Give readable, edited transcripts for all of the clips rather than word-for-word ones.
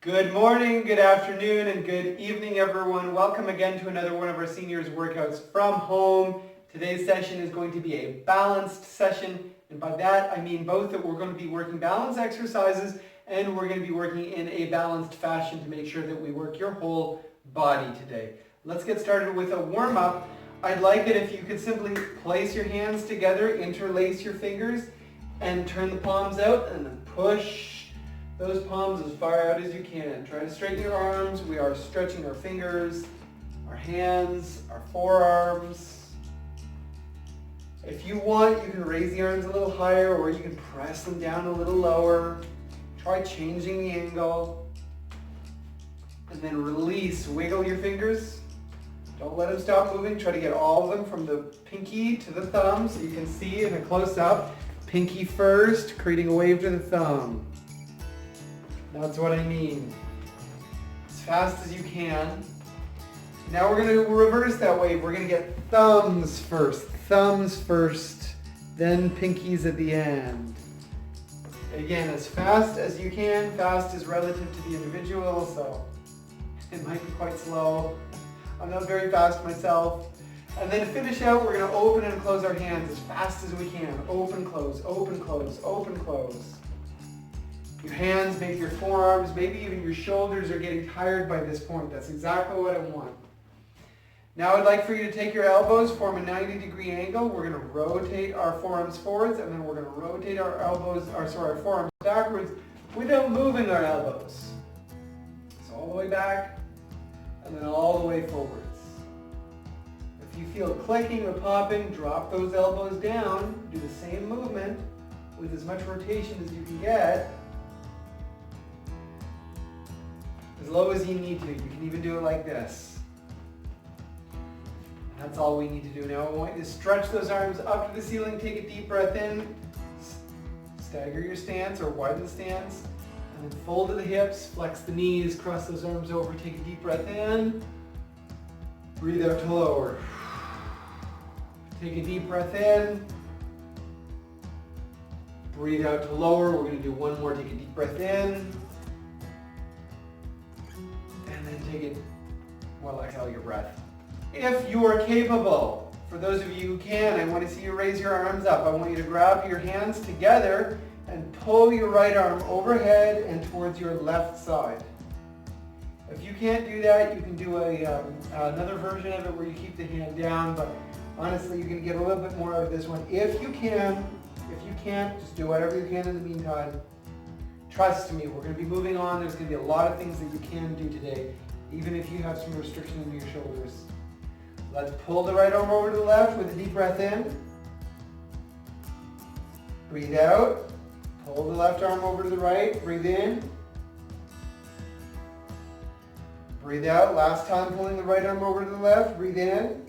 Good morning, good afternoon, and good evening, everyone. Welcome again to another one of our seniors workouts from home. Today's session is going to be a balanced session, and by that I mean both that we're going to be working balance exercises and we're going to be working in a balanced fashion to make sure that we work your whole body today. Let's get started with a warm-up. I'd like it if you could simply place your hands together, interlace your fingers, and turn the palms out, and then push those palms as far out as you can. Try to straighten your arms. We are stretching our fingers, our hands, our forearms. If you want, you can raise the arms a little higher or you can press them down a little lower. Try changing the angle. And then release. Wiggle your fingers. Don't let them stop moving. Try to get all of them from the pinky to the thumb so you can see in a close-up. Pinky first, creating a wave to the thumb. That's what I mean. As fast as you can. Now we're going to reverse that wave. We're going to get thumbs first, then pinkies at the end. Again, as fast as you can. Fast is relative to the individual, so it might be quite slow. I'm not very fast myself. And then to finish out, we're going to open and close our hands as fast as we can. Open, close, open, close, open, close. Your hands, maybe your forearms, maybe even your shoulders are getting tired by this point. That's exactly what I want. Now I'd like for you to take your elbows, form a 90-degree angle. We're going to rotate our forearms forwards, and then we're going to rotate our forearms backwards without moving our elbows. So all the way back, and then all the way forwards. If you feel clicking or popping, drop those elbows down. Do the same movement with as much rotation as you can get. As low as you need to. You can even do it like this. And that's all we need to do. Now I want you to stretch those arms up to the ceiling. Take a deep breath in. Stagger your stance or widen the stance. And then fold to the hips. Flex the knees. Cross those arms over. Take a deep breath in. Breathe out to lower. Take a deep breath in. Breathe out to lower. We're going to do one more. Take a deep breath in. Take it, exhale your breath. If you are capable, for those of you who can, I want to see you raise your arms up. I want you to grab your hands together and pull your right arm overhead and towards your left side. If you can't do that, you can do another version of it where you keep the hand down, but honestly, you're going to get a little bit more out of this one. If you can, if you can't, just do whatever you can in the meantime. Trust me, we're going to be moving on. There's going to be a lot of things that you can do today, even if you have some restriction in your shoulders. Let's pull the right arm over to the left with a deep breath in. Breathe out. Pull the left arm over to the right. Breathe in. Breathe out. Last time pulling the right arm over to the left. Breathe in.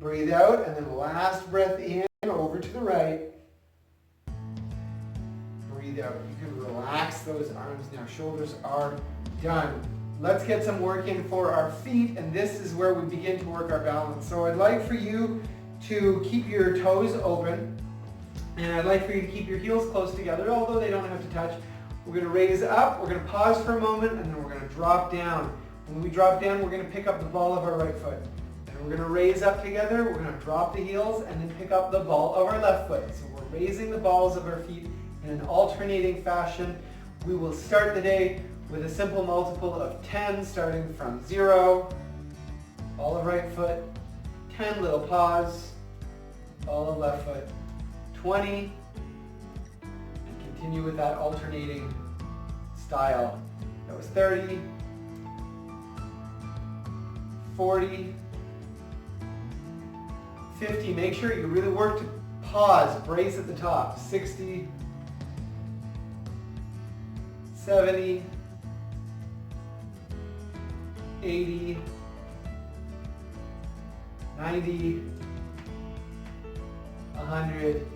Breathe out. And then last breath in over to the right. Breathe out. You can relax those arms now. Shoulders are done. Let's get some work in for our feet, and this is where we begin to work our balance. So I'd like for you to keep your toes open, and I'd like for you to keep your heels close together, although they don't have to touch. We're going to raise up, we're going to pause for a moment, and then we're going to drop down. When we drop down, we're going to pick up the ball of our right foot. And we're going to raise up together, we're going to drop the heels, and then pick up the ball of our left foot. So we're raising the balls of our feet in an alternating fashion. We will start the day with a simple multiple of 10, starting from 0, all of right foot, 10, little pause, all of left foot, 20, and continue with that alternating style. That was 30, 40, 50, make sure you really work to pause, brace at the top, 60, 70, 80, 90, 100.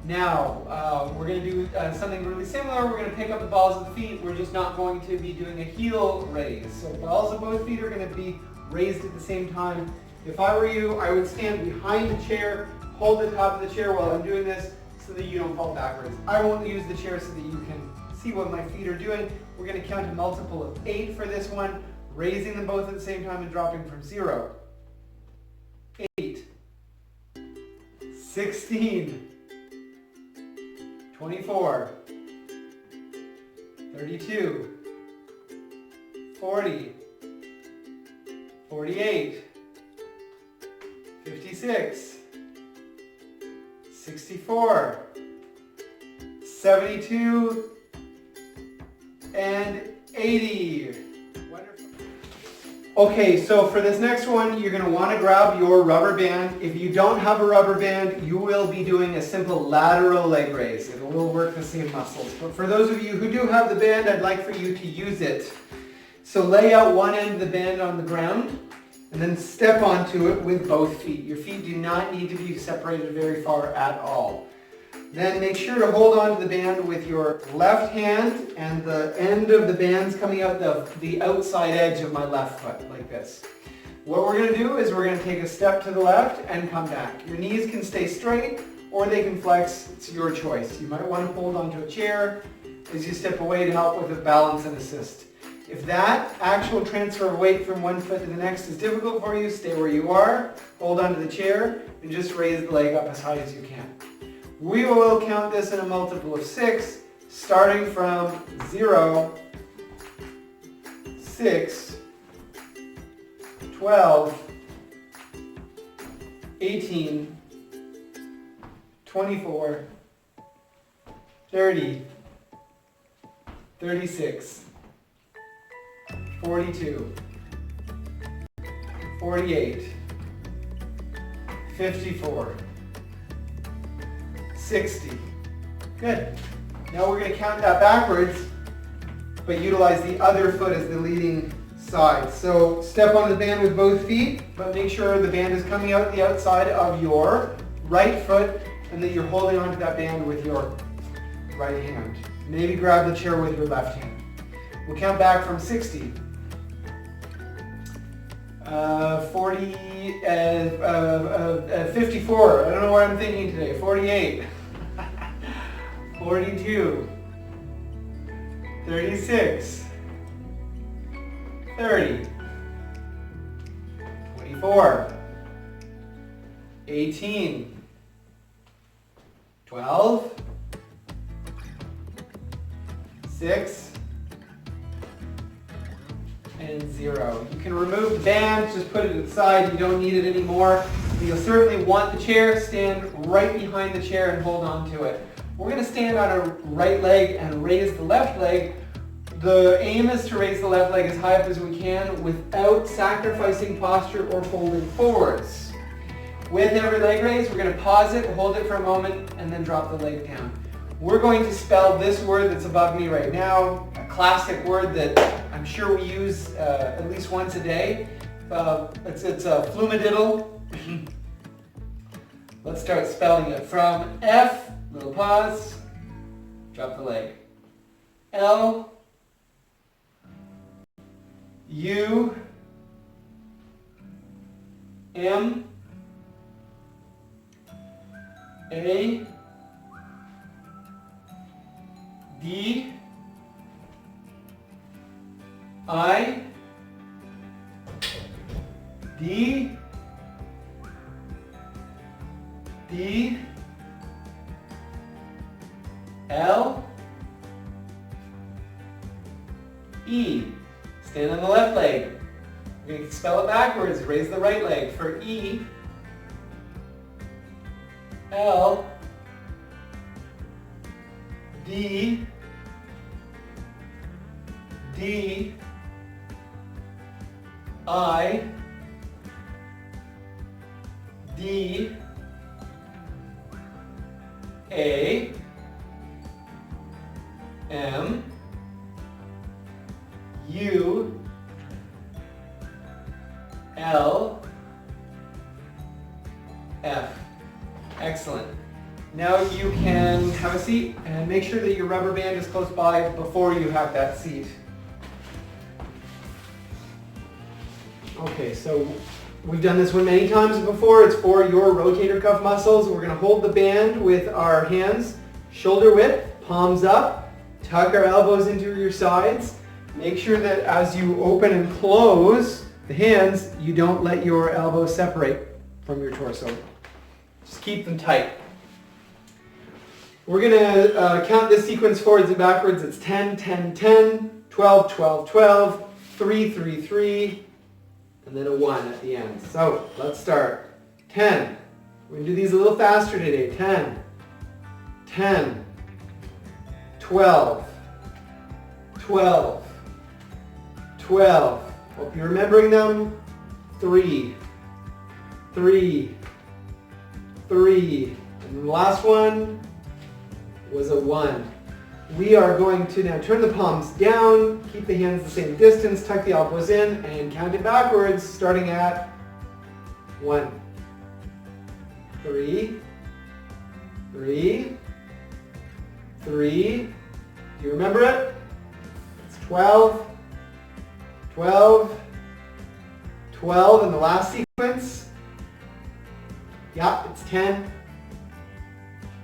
Now, we're going to do something really similar. We're going to pick up the balls of the feet. We're just not going to be doing a heel raise. So balls of both feet are going to be raised at the same time. If I were you, I would stand behind the chair, hold the top of the chair while I'm doing this so that you don't fall backwards. I won't use the chair so that you can see what my feet are doing. We're going to count a multiple of 8 for this one, raising them both at the same time and dropping from 0. 8, 16, 24, 32, 40, 48, 56, 64, 72, and 80. Wonderful. Okay, so for this next one, you're going to want to grab your rubber band. If you don't have a rubber band, you will be doing a simple lateral leg raise. It will work the same muscles. But for those of you who do have the band, I'd like for you to use it. So lay out one end of the band on the ground and then step onto it with both feet. Your feet do not need to be separated very far at all. Then make sure to hold on to the band with your left hand and the end of the band's coming out the outside edge of my left foot, like this. What we're going to do is we're going to take a step to the left and come back. Your knees can stay straight or they can flex. It's your choice. You might want to hold onto a chair as you step away to help with the balance and assist. If that actual transfer of weight from one foot to the next is difficult for you, stay where you are, hold onto the chair, and just raise the leg up as high as you can. We will count this in a multiple of 6, starting from 0, 6, 12, 18, 24, 30, 36, 42, 48, 54, 60. Good. Now we're going to count that backwards, but utilize the other foot as the leading side. So step on the band with both feet, but make sure the band is coming out the outside of your right foot and that you're holding onto that band with your right hand. Maybe grab the chair with your left hand. We'll count back from 60. 40, 54, I don't know what I'm thinking today, 48, 42, 36, 30, 24, 18, 12, 6, and 0. You can remove the band, just put it aside, you don't need it anymore. You'll certainly want the chair, stand right behind the chair and hold on to it. We're going to stand on our right leg and raise the left leg. The aim is to raise the left leg as high up as we can without sacrificing posture or folding forwards. With every leg raise, we're going to pause it, hold it for a moment, and then drop the leg down. We're going to spell this word that's above me right now, a classic word that I'm sure we use at least once a day. It's a flumadiddle. Let's start spelling it. From F, little pause, drop the leg. L, U, M, A, D, I, D, D, L, E. Stand on the left leg. We're going to spell it backwards. Raise the right leg for E, L, D, D, I, D, A, M, U, L, F. Excellent. Now you can have a seat and make sure that your rubber band is close by before you have that seat. Okay, so we've done this one many times before. It's for your rotator cuff muscles. We're going to hold the band with our hands shoulder width, palms up, Tuck our elbows into your sides. Make sure that as you open and close the hands, you don't let your elbows separate from your torso. Just keep them tight. We're going to count this sequence forwards and backwards. It's 10, 10, 10, 12, 12, 12, 3, 3, 3, and then a 1 at the end. So let's start. 10. We're going to do these a little faster today. 10, 10, 12, 12, 12. Hope you're remembering them. 3, 3, 3. And the last one was a 1. We are going to now turn the palms down, keep the hands the same distance, tuck the elbows in, and count it backwards, starting at 1. 3, 3, 3. Do you remember it? It's 12, 12, 12 in the last sequence. Yeah, it's 10,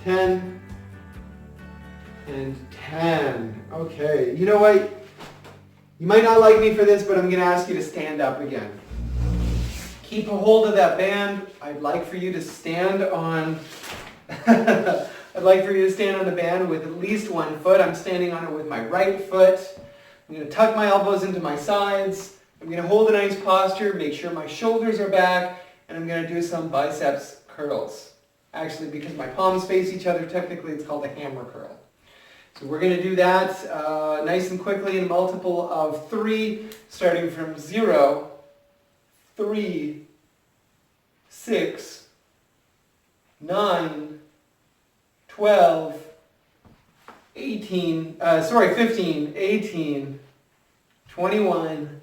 10, and 10. Okay, you know what? You might not like me for this, but I'm going to ask you to stand up again. Keep a hold of that band. I'd like for you to stand on I'd like for you to stand on the band with at least one foot. I'm standing on it with my right foot. I'm going to tuck my elbows into my sides. I'm going to hold a nice posture, make sure my shoulders are back, and I'm going to do some biceps curls. Actually, because my palms face each other, technically it's called a hammer curl. So we're going to do that nice and quickly in a multiple of 3, starting from 0, 3, 6, 9, 12, 15, 18, 21,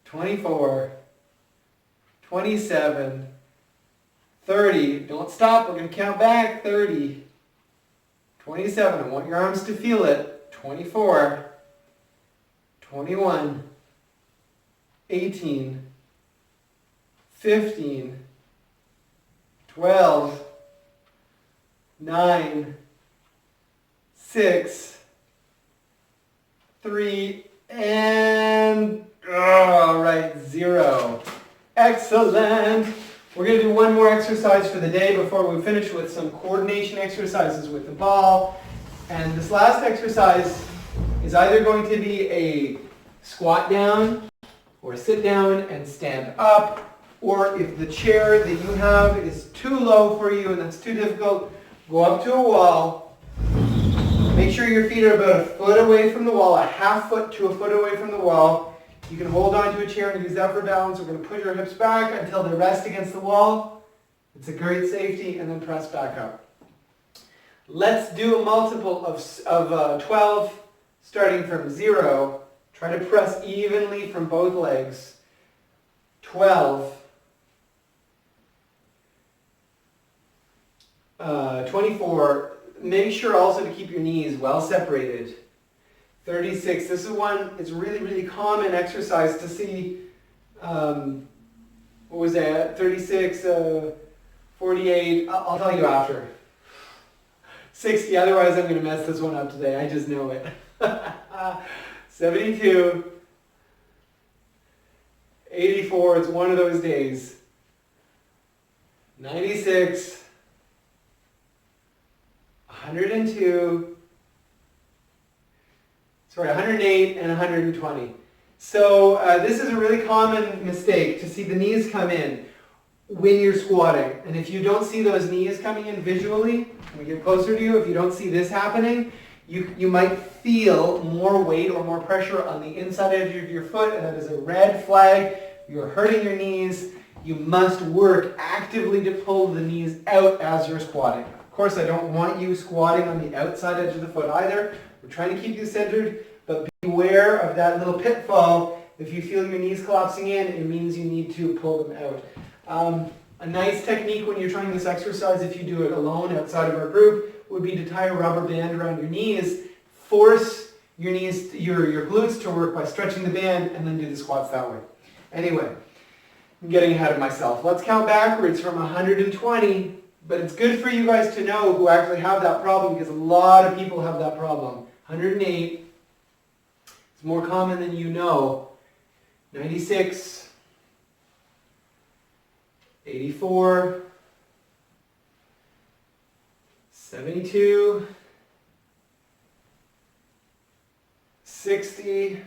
24, 27, 30. Don't stop, we're going to count back. 30, 27, I want your arms to feel it. 24, 21, 18, 15, 12, 9, 6, 3, and all right, 0. Excellent. We're going to do one more exercise for the day before we finish with some coordination exercises with the ball. And this last exercise is either going to be a squat down or sit down and stand up, or if the chair that you have is too low for you and that's too difficult, go up to a wall. Make sure your feet are about a foot away from the wall, a half foot to a foot away from the wall. You can hold on to a chair and use that for balance. We're going to push our hips back until they rest against the wall. It's a great safety, and then press back up. Let's do a multiple of 12, starting from 0. Try to press evenly from both legs. 12, 24. Make sure also to keep your knees well separated. 36. This is one, it's really, really common exercise to see, what was that, 36, 48, I'll tell you after. 60, otherwise I'm going to mess this one up today, I just know it. 72, 84, it's one of those days. 96, 102, 108 and 120. So this is a really common mistake, to see the knees come in when you're squatting. And if you don't see those knees coming in visually, when we get closer to you, if you don't see this happening, you might feel more weight or more pressure on the inside edge of your foot, and that is a red flag. You're hurting your knees. You must work actively to pull the knees out as you're squatting. Of course, I don't want you squatting on the outside edge of the foot either. We're trying to keep you centered, but beware of that little pitfall. If you feel your knees collapsing in, it means you need to pull them out. A nice technique when you're trying this exercise, if you do it alone outside of our group, would be to tie a rubber band around your knees. Force your knees, your glutes to work by stretching the band, and then do the squats that way. Anyway, I'm getting ahead of myself. Let's count backwards from 120. But it's good for you guys to know who actually have that problem, because a lot of people have that problem. 108. It's more common than you know. 96. 84. 72. 60.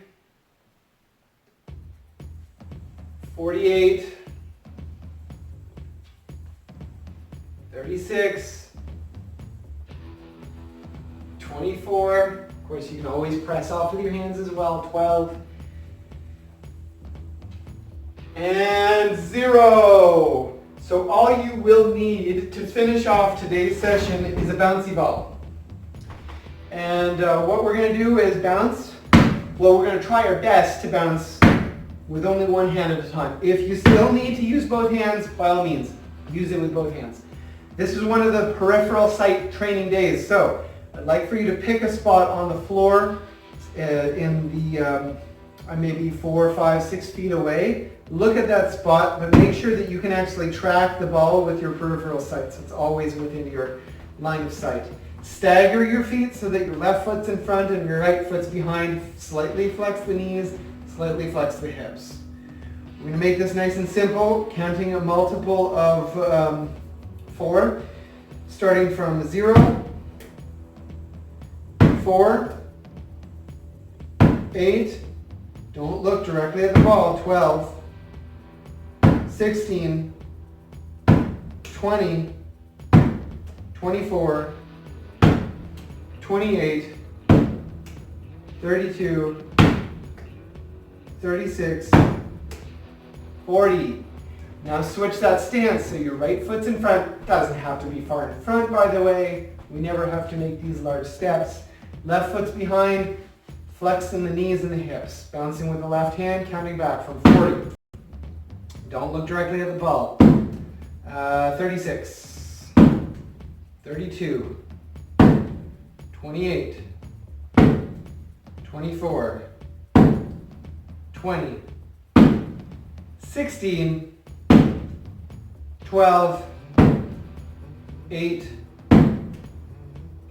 48. 36. 24. Of course, you can always press off with your hands as well. 12. And 0. So all you will need to finish off today's session is a bouncy ball. And what we're going to do is bounce. Well, we're going to try our best to bounce with only one hand at a time. If you still need to use both hands, by all means, use it with both hands. This is one of the peripheral sight training days, so I'd like for you to pick a spot on the floor in the, maybe 4, 5, 6 feet away. Look at that spot, but make sure that you can actually track the ball with your peripheral sight, so it's always within your line of sight. Stagger your feet so that your left foot's in front and your right foot's behind. Slightly flex the knees, slightly flex the hips. We're going to make this nice and simple, counting a multiple of 4, starting from 0, 4, 8, don't look directly at the ball, 12, 16, 20, 24, 28, 32, 36, 40. Now switch that stance so your right foot's in front. Doesn't have to be far in front, by the way. We never have to make these large steps. Left foot's behind, flexing the knees and the hips. Bouncing with the left hand, counting back from 40. Don't look directly at the ball. 36, 32, 28, 24, 20, 16, 12, 8,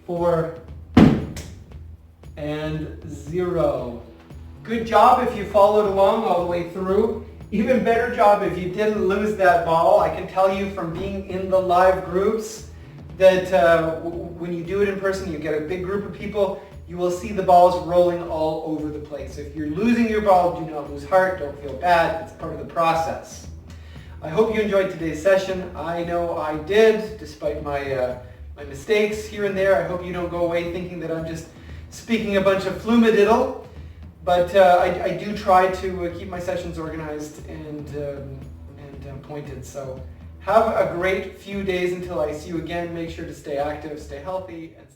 4, and 0. Good job if you followed along all the way through. Even better job if you didn't lose that ball. I can tell you from being in the live groups that when you do it in person, you get a big group of people, you will see the balls rolling all over the place. If you're losing your ball, do not lose heart, don't feel bad, it's part of the process. I hope you enjoyed today's session. I know I did, despite my mistakes here and there. I hope you don't go away thinking that I'm just speaking a bunch of flumadiddle. But I do try to keep my sessions organized and pointed. So have a great few days until I see you again. Make sure to stay active, stay healthy, and